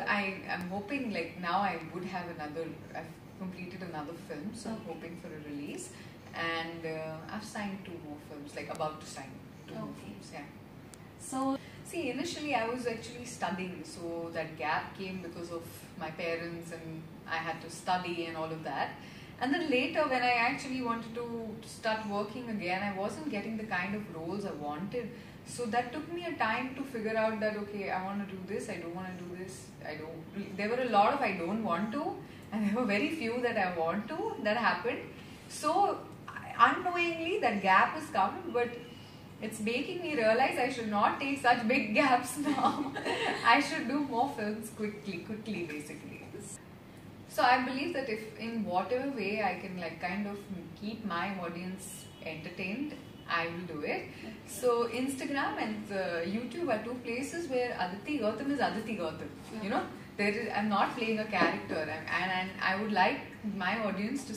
I am hoping, like, now I would have I've completed another film, so I'm hoping for a release. And I've signed 2 more films, like about to sign 2 more films, yeah. So, see, initially I was actually studying, so that gap came because of my parents and I had to study and all of that. And then later, when I actually wanted to start working again, I wasn't getting the kind of roles I wanted. So that took me a time to figure out that, okay, I want to do this, I don't want to do this, there were a lot of I don't want to, and there were very few that I want to, that happened. So unknowingly that gap has come, but it's making me realize I should not take such big gaps now. I should do more films quickly basically. So I believe that if in whatever way I can like kind of keep my audience entertained, I will do it. So Instagram and YouTube are 2 places where Aditi Gautam is Aditi Gautam. You know, I'm not playing a character, and I would like my audience to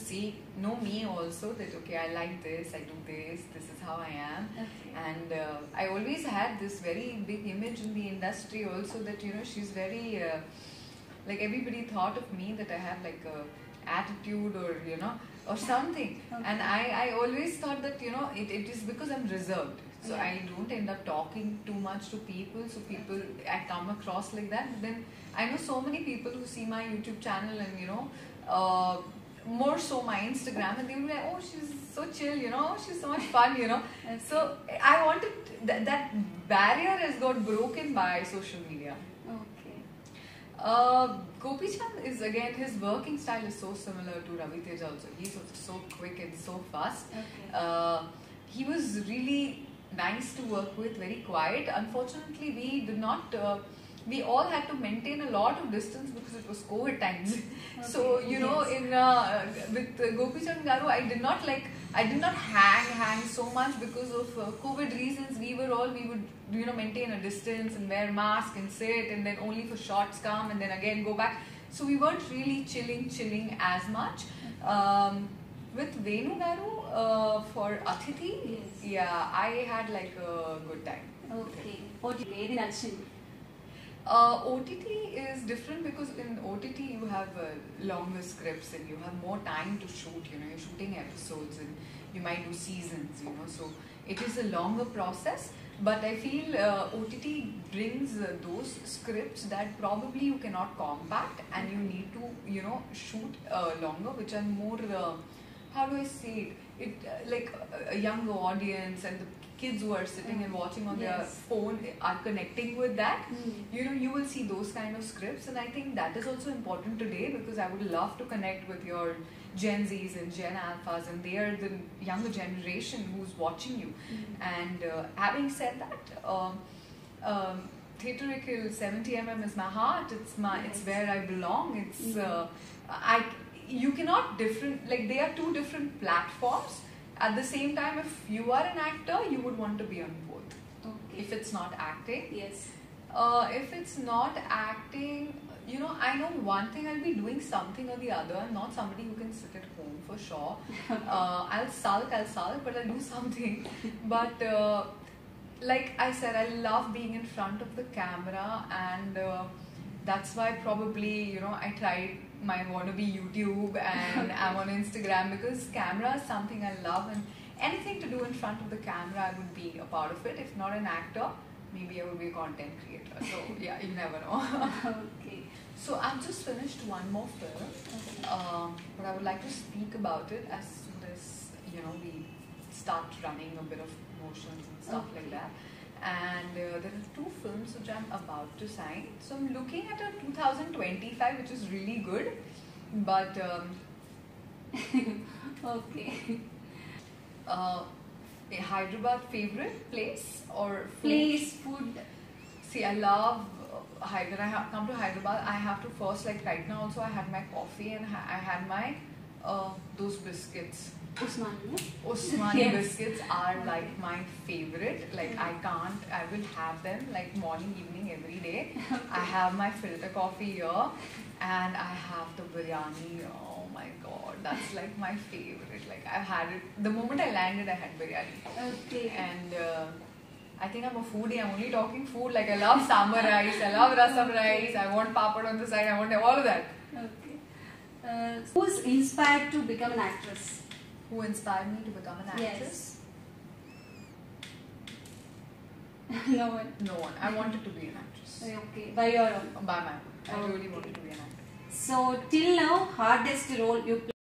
know me also, that okay, I like this, I do this is how I am. And I always had this very big image in the industry also, that you know, she's very like, everybody thought of me that I have like a attitude or you know, or something. And I always thought that, you know, it is because I'm reserved, so I don't end up talking too much to people, so I come across like that. But then I know so many people who see my YouTube channel and you know, more so my Instagram, and they will be like, oh, she's so chill, you know, she's so much fun, you know. So I wanted that barrier has got broken by social media. Gopi Chand is, again, his working style is so similar to Ravi Tej also. He's also so quick and so fast. He was really nice to work with, very quiet. Unfortunately, we did not, we all had to maintain a lot of distance because it was COVID times. So, you know, with Gopi Chand Garu, I did not hang so much because of COVID reasons. We would, you know, maintain a distance and wear mask and sit, and then only for shots come and then again go back. So we weren't really chilling as much. With Venu Garu for Atithi, yeah, I had like a good time. OTT is different because in OTT you have longer scripts and you have more time to shoot. You know, you're shooting episodes and you might do seasons. You know, so it is a longer process. But I feel OTT brings those scripts that probably you cannot compact, and you need to, you know, shoot longer, which are more, how do I say it, like a younger audience, and the kids who are sitting and watching on their phone are connecting with that. You know, you will see those kind of scripts, and I think that is also important today, because I would love to connect with your Gen Zs and Gen Alphas, and they are the younger generation who's watching you. And having said that, Theatrical 70mm is my heart. It's where I belong. It's you cannot they are 2 different platforms. At the same time, if you are an actor, you would want to be on both. If it's not acting, if it's not acting, you know, I know one thing, I'll be doing something or the other. I'm not somebody who can sit at home for sure. I'll sulk, but I'll do something. But like I said, I love being in front of the camera, and that's why probably, you know, I tried my wannabe YouTube and I'm on Instagram, because camera is something I love, and anything to do in front of the camera, I would be a part of it. If not an actor, maybe I would be a content creator. So yeah, you never know. So I've just finished one more film, but I would like to speak about it as soon as, you know, we start running a bit of motions and stuff like that. And there are 2 films which I'm about to sign. So I'm looking at a 2025, which is really good. But Hyderabad favorite place or food? See, I love when I come to Hyderabad, I have to first, like right now also, I had my coffee and I had my those biscuits. Usmani biscuits are like my favorite. Like I will have them like morning, evening, every day. I have my filter coffee here, and I have the biryani. Oh my god, that's like my favorite. Like I've had it the moment I landed. I had biryani. And I think I'm a foodie. I'm only talking food. Like I love sambar rice, I love rasam rice, I want papad on the side, I want all of that. Okay. Who's inspired to become an actress? Who inspired me to become an actress? Yes. No one. No one. I wanted to be an actress. Okay, by your own. By my own. I really Okay. wanted to be an actress. So till now, hardest role you